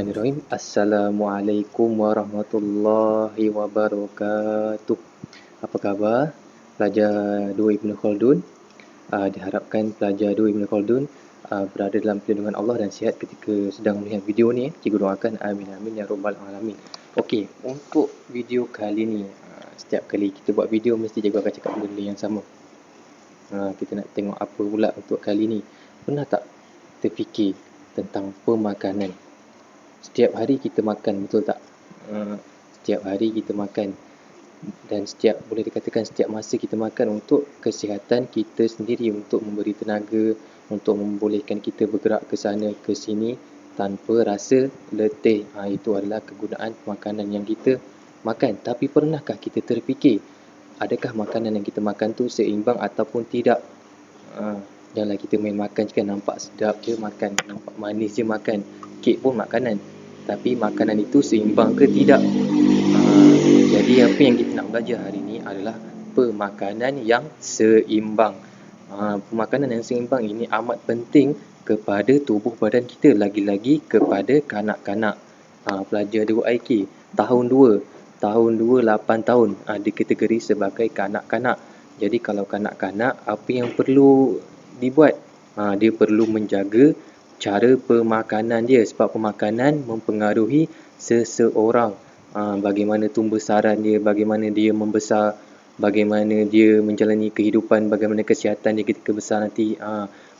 Bismillahirrahmanirrahim. Assalamualaikum warahmatullahi wabarakatuh. Apa khabar pelajar 2 Ibn Khaldun? Diharapkan pelajar 2 Ibn Khaldun berada dalam perlindungan Allah dan sihat ketika sedang melihat video ni. Cikgu doakan amin amin ya rabbal alamin. Okey, untuk video kali ni, setiap kali kita buat video mesti cikgu akan cakap benda yang sama. Kita nak tengok apa pula untuk kali ni. Pernah tak terfikir tentang pemakanan? Setiap hari kita makan, betul tak? Setiap hari kita makan, dan boleh dikatakan setiap masa kita makan untuk kesihatan kita sendiri, untuk memberi tenaga, untuk membolehkan kita bergerak ke sana ke sini tanpa rasa letih. Itu adalah kegunaan makanan yang kita makan. Tapi pernahkah kita terfikir, adakah makanan yang kita makan tu seimbang ataupun tidak? Janganlah kita main makan je kan, nampak sedap je makan, nampak manis je makan. Kek pun makanan, tapi makanan itu seimbang ke tidak? Jadi apa yang kita nak belajar hari ini adalah pemakanan yang seimbang. Pemakanan yang seimbang ini amat penting kepada tubuh badan kita, lagi-lagi kepada kanak-kanak. Pelajar 2IK tahun 2, 8 tahun dikategori sebagai kanak-kanak. Jadi kalau kanak-kanak, apa yang perlu dibuat? Dia perlu menjaga cara pemakanan dia, sebab pemakanan mempengaruhi seseorang. Bagaimana tumbesaran dia, bagaimana dia membesar, bagaimana dia menjalani kehidupan, bagaimana kesihatan dia ketika besar nanti.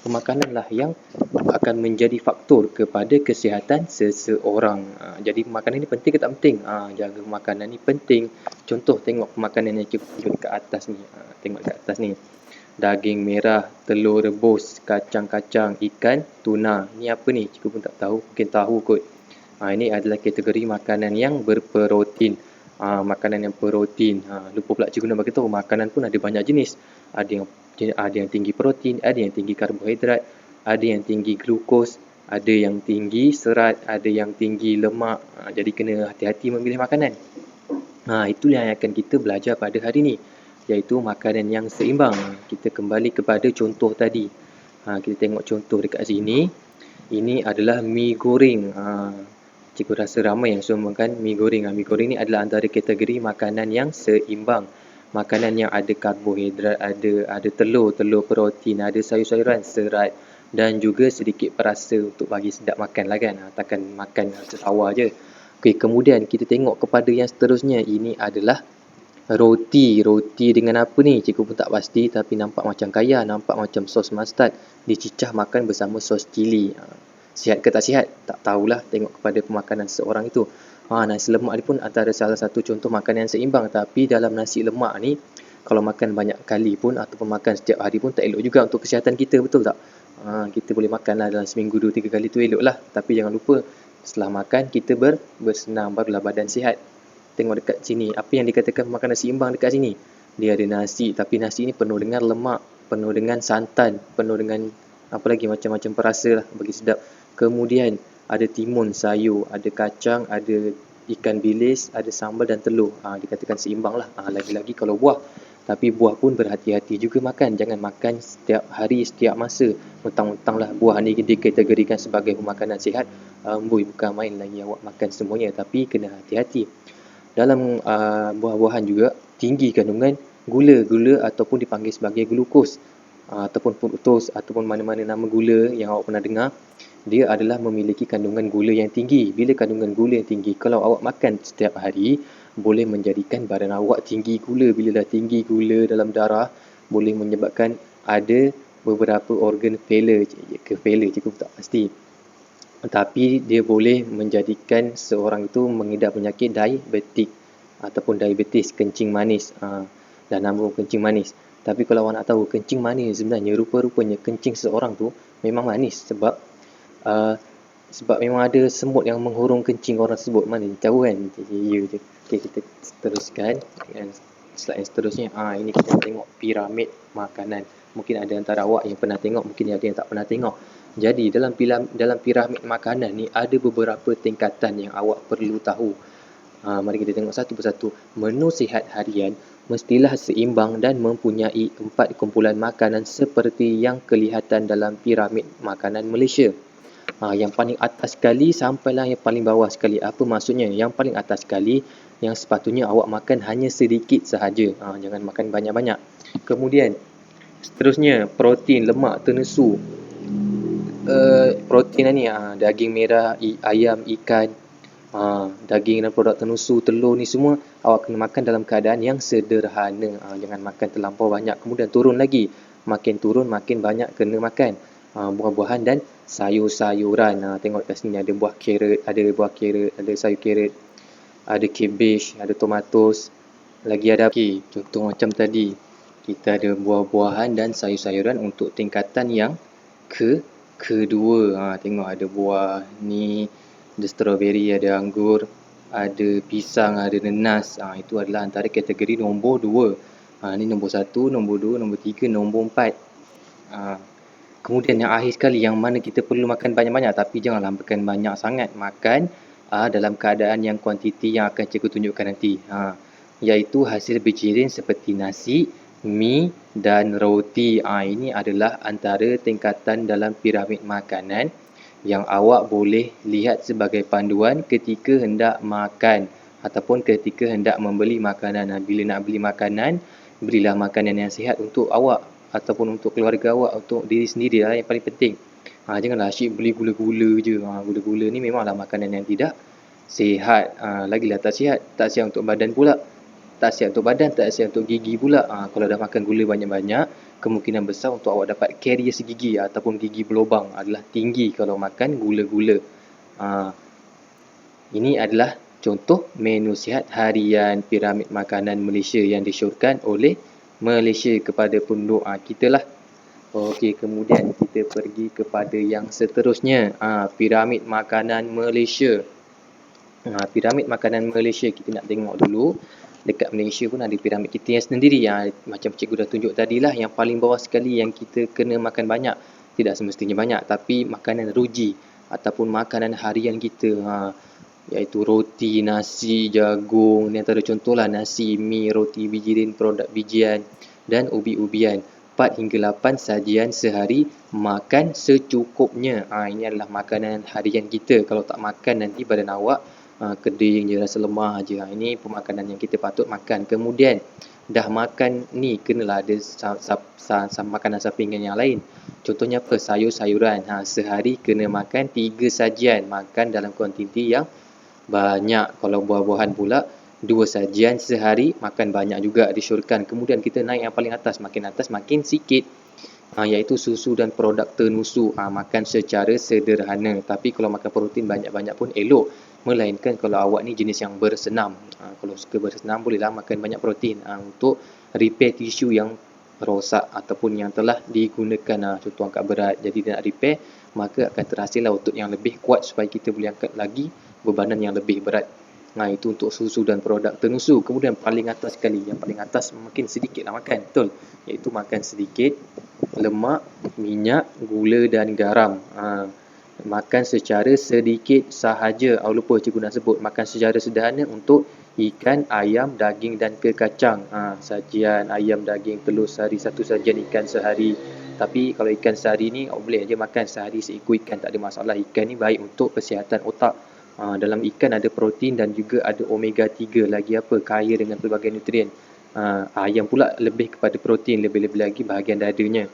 Pemakananlah yang akan menjadi faktor kepada kesihatan seseorang. Jadi makanan ni penting ke tak penting? Jaga makanan ni penting. Contoh, tengok makanan yang cikgu dekat atas ni. Tengok dekat atas ni. Daging merah, telur rebus, kacang-kacang, ikan, tuna. Ni apa ni? Cikgu pun tak tahu. Mungkin tahu kot. Ini adalah kategori makanan yang berprotein. Makanan yang protein. Lupa pula cikgu nak bagi tahu, makanan pun ada banyak jenis. Ada yang tinggi protein, ada yang tinggi karbohidrat, ada yang tinggi glukos, ada yang tinggi serat, ada yang tinggi lemak. Jadi kena hati-hati memilih makanan. Itulah yang akan kita belajar pada hari ini, iaitu makanan yang seimbang. Kita kembali kepada contoh tadi. Kita tengok contoh dekat sini. Ini adalah mi goreng. Cikgu rasa ramai yang suka makan mi goreng. Mi goreng ni adalah antara kategori makanan yang seimbang. Makanan yang ada karbohidrat, ada telur protein, ada sayur-sayuran, serat, dan juga sedikit perasa untuk bagi sedap makan lah kan. Takkan makan setawa je. Okey, kemudian kita tengok kepada yang seterusnya. Ini adalah roti. Roti dengan apa ni? Cikgu pun tak pasti, tapi nampak macam kaya, nampak macam sos mustard. Dicicah makan bersama sos cili. Sihat ke tak sihat? Tak tahulah, tengok kepada pemakanan seorang itu. Nasi lemak ni pun antara salah satu contoh makanan yang seimbang. Tapi dalam nasi lemak ni, kalau makan banyak kali pun ataupun makan setiap hari pun tak elok juga untuk kesihatan kita, betul tak? Kita boleh makanlah dalam seminggu 2-3 kali tu elok lah. Tapi jangan lupa, setelah makan kita bersenam, barulah badan sihat. Tengok dekat sini, apa yang dikatakan makanan seimbang dekat sini? Dia ada nasi, tapi nasi ni penuh dengan lemak, penuh dengan santan, penuh dengan apa lagi, macam-macam perasa lah bagi sedap. Kemudian ada timun, sayur, ada kacang, ada ikan bilis, ada sambal dan telur. Dikatakan seimbang lah. Lagi-lagi kalau buah. Tapi buah pun berhati-hati juga makan. Jangan makan setiap hari, setiap masa. Mentang-mentang lah buah ni dikategorikan sebagai makanan sihat. Bukan main lagi awak makan semuanya. Tapi kena hati-hati. Dalam buah-buahan juga tinggi kandungan gula ataupun dipanggil sebagai glukos, ataupun fructose, ataupun mana-mana nama gula yang awak pernah dengar. Dia adalah memiliki kandungan gula yang tinggi. Bila kandungan gula yang tinggi, kalau awak makan setiap hari, boleh menjadikan badan awak tinggi gula. Bila dah tinggi gula dalam darah, boleh menyebabkan ada beberapa organ failure. Cikgu tak pasti. Tapi dia boleh menjadikan seorang itu mengidap penyakit diabetik ataupun diabetes, kencing manis. Dan nama kencing manis. Tapi kalau awak nak tahu, kencing manis sebenarnya rupa-rupanya kencing seorang tu memang manis sebab memang ada semut yang menghurung kencing orang tersebut. Mana tahu kan? Ya je. Okey, kita teruskan dengan slide yang seterusnya. Ini kita tengok piramid makanan. Mungkin ada antara awak yang pernah tengok, mungkin ada yang tak pernah tengok. Jadi dalam piramid makanan ni ada beberapa tingkatan yang awak perlu tahu. Mari kita tengok satu persatu. Menu sihat harian mestilah seimbang dan mempunyai 4 kumpulan makanan seperti yang kelihatan dalam piramid makanan Malaysia. Yang paling atas sekali sampailah yang paling bawah sekali. Apa maksudnya? Yang paling atas sekali yang sepatutnya awak makan hanya sedikit sahaja. Jangan makan banyak-banyak. Kemudian seterusnya protein, lemak, ternesu. Protein ni daging merah, ayam, ikan, daging dan produk ternesu, telur ni semua awak kena makan dalam keadaan yang sederhana. Jangan makan terlampau banyak. Kemudian turun lagi. Makin turun makin banyak kena makan buah-buahan dan sayur-sayuran. Tengok kat sini ada buah carrot, ada sayur carrot, ada cabbage, ada tomatos, lagi ada contoh macam tadi. Kita ada buah-buahan dan sayur-sayuran untuk tingkatan yang kedua. Tengok ada buah ni, ada strawberry, ada anggur, ada pisang, ada nenas. Itu adalah antara kategori nombor 2. Ni nombor 1, nombor 2, nombor 3, nombor 4. Kemudian yang akhir sekali, yang mana kita perlu makan banyak-banyak, tapi janganlah makan banyak sangat. Makan dalam keadaan yang kuantiti yang akan cikgu tunjukkan nanti. Iaitu hasil berjirin seperti nasi, mi dan roti. Ini adalah antara tingkatan dalam piramid makanan yang awak boleh lihat sebagai panduan ketika hendak makan ataupun ketika hendak membeli makanan. Bila nak beli makanan, belilah makanan yang sihat untuk awak ataupun untuk keluarga awak, untuk diri sendiri lah yang paling penting. Janganlah asyik beli gula-gula je. Gula-gula ni memanglah makanan yang tidak sihat. Lagilah tak sihat. Tak sihat untuk badan pula. Tak sihat untuk badan, tak sihat untuk gigi pula. Kalau dah makan gula banyak-banyak, kemungkinan besar untuk awak dapat karies gigi ataupun gigi berlubang adalah tinggi kalau makan gula-gula. Ini adalah contoh menu sihat harian piramid makanan Malaysia yang disyorkan oleh Malaysia kepada penduduk kita lah. Okey, kemudian kita pergi kepada yang seterusnya, piramid makanan Malaysia. Piramid makanan Malaysia kita nak tengok dulu. Dekat Malaysia pun ada piramid kita yang sendiri. Macam cikgu dah tunjuk tadi lah, yang paling bawah sekali yang kita kena makan banyak. Tidak semestinya banyak, tapi makanan ruji ataupun makanan harian kita, iaitu roti, nasi, jagung. Ni antara contoh lah, nasi, mi, roti bijirin, produk bijian dan ubi-ubian. 4 hingga 8 sajian sehari, makan secukupnya. Ini adalah makanan harian kita. Kalau tak makan nanti badan awak keding je, rasa lemah je. Ini pemakanan yang kita patut makan. Kemudian dah makan ni, kenalah ada makanan sampingan yang lain. Contohnya apa? Sayur-sayuran. Sehari kena makan 3 sajian. Makan dalam kuantiti yang banyak. Kalau buah-buahan pula 2 sajian sehari, makan banyak juga disyorkan. Kemudian kita naik yang paling atas, makin sikit, iaitu susu dan produk ternusu. Makan secara sederhana. Tapi kalau makan protein banyak-banyak pun elok, melainkan kalau awak ni jenis yang bersenam. Kalau suka bersenam, bolehlah makan banyak protein untuk repair tisu yang rosak ataupun yang telah digunakan. Contoh angkat berat, jadi dia nak repair, maka akan terhasillah otot yang lebih kuat supaya kita boleh angkat lagi bebanan yang lebih berat. Itu untuk susu dan produk ternusu. Kemudian paling atas sekali, yang paling atas mungkin sedikitlah makan, betul, iaitu makan sedikit lemak, minyak, gula dan garam. Makan secara sedikit sahaja. Lupa cikgu nak sebut, makan secara sederhana untuk ikan, ayam, daging dan kekacang. Sajian ayam, daging, telur sehari, 1 sajian ikan sehari. Tapi kalau ikan sehari ni boleh aja makan sehari seekor ikan, tak ada masalah. Ikan ni baik untuk kesihatan otak. Dalam ikan ada protein dan juga ada omega 3, lagi apa, kaya dengan pelbagai nutrien. Ayam pula lebih kepada protein, lebih-lebih lagi bahagian dadanya.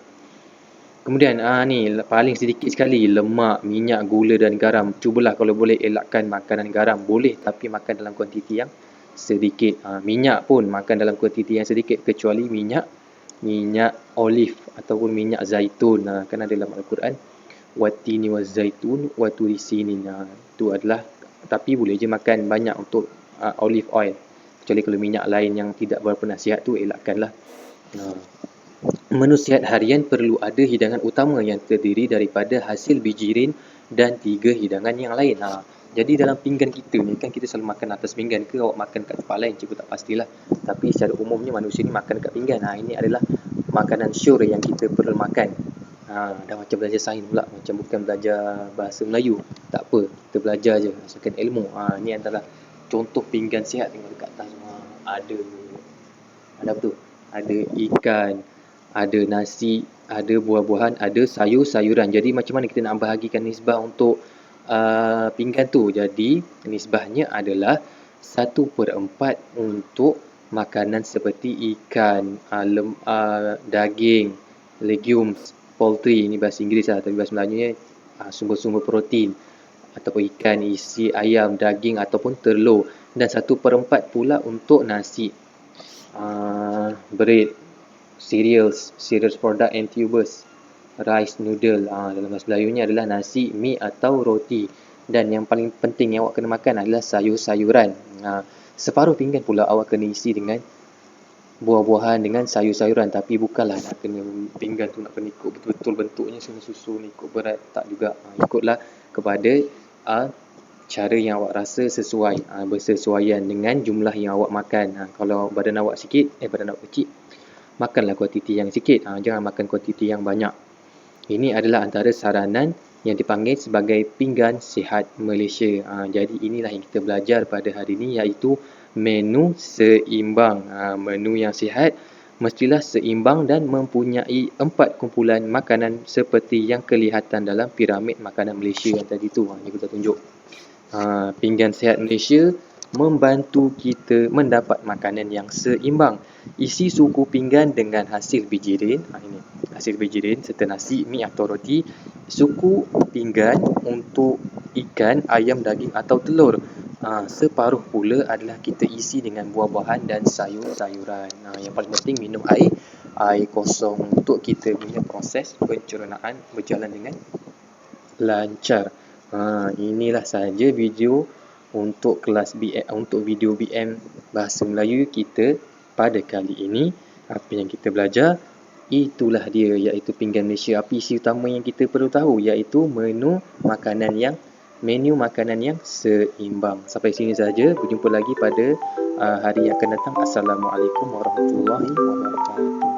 Kemudian ni paling sedikit sekali, lemak, minyak, gula dan garam. Cubalah kalau boleh elakkan makanan garam. Boleh, tapi makan dalam kuantiti yang sedikit. Minyak pun makan dalam kuantiti yang sedikit, kecuali minyak olive ataupun minyak zaitun. Kan ada dalam Al-Quran, watini wa zaitun wa turi sinin. Itu adalah, tapi boleh je makan banyak untuk olive oil. Kecuali kalau minyak lain yang tidak berapa nasihat tu, elakkanlah. Menu sihat harian perlu ada hidangan utama yang terdiri daripada hasil bijirin dan 3 hidangan yang lain. Jadi dalam pinggan kita ni kan, kita selalu makan atas pinggan ke awak makan kat tempat lain, cikgu tak pastilah. Tapi secara umumnya manusia ni makan kat pinggan. Ini adalah makanan sure yang kita perlu makan. Dah macam belajar sains pula, macam bukan belajar bahasa Melayu. Tak apa, kita belajar je, asalkan ilmu. Ni adalah contoh pinggan sihat. Tengok dekat atas semua ada apa tu? Ada ikan, ada nasi, ada buah-buahan, ada sayur-sayuran. Jadi macam mana kita nak bahagikan nisbah untuk pinggan tu? Jadi nisbahnya adalah 1/4 untuk makanan seperti ikan, daging, legumes, poultry, ini bahasa Inggeris lah, tapi bahasa Melayunya sumber-sumber protein, ataupun ikan, isi ayam, daging ataupun telur. Dan 1/4 pula untuk nasi, bread, cereals product and tubers, rice, noodle, dalam bahasa Melayunya adalah nasi, mi atau roti. Dan yang paling penting yang awak kena makan adalah sayur-sayuran. Separuh pinggan pula awak kena isi dengan buah-buahan dengan sayur-sayuran, tapi bukanlah nak kena pinggan tu nak kena ikut betul-betul bentuknya susun-susun ikut berat, tak juga. Ikutlah kepada cara yang awak rasa sesuai, bersesuaian dengan jumlah yang awak makan. Kalau badan awak kecil, makanlah kuantiti yang sikit, jangan makan kuantiti yang banyak. Ini adalah antara saranan yang dipanggil sebagai pinggan sihat Malaysia. Jadi inilah yang kita belajar pada hari ini, iaitu menu seimbang. Menu yang sihat mestilah seimbang dan mempunyai 4 kumpulan makanan seperti yang kelihatan dalam piramid makanan Malaysia yang tadi tu, yang kita tunjuk. Pinggan sihat Malaysia membantu kita mendapat makanan yang seimbang. Isi suku pinggan dengan hasil bijirin, ini hasil bijirin serta nasi, mi atau roti. Suku pinggan untuk ikan, ayam, daging atau telur. Separuh pula adalah kita isi dengan buah-buahan dan sayur-sayuran. Yang paling penting minum air kosong untuk kita punya proses pencernaan berjalan dengan lancar. Inilah sahaja video untuk kelas BM, untuk video BM Bahasa Melayu kita pada kali ini. Apa yang kita belajar, itulah dia, iaitu pinggan Malaysia. Apa isi utama yang kita perlu tahu, iaitu menu makanan yang seimbang. Sampai sini saja, berjumpa lagi pada hari yang akan datang. Assalamualaikum warahmatullahi wabarakatuh.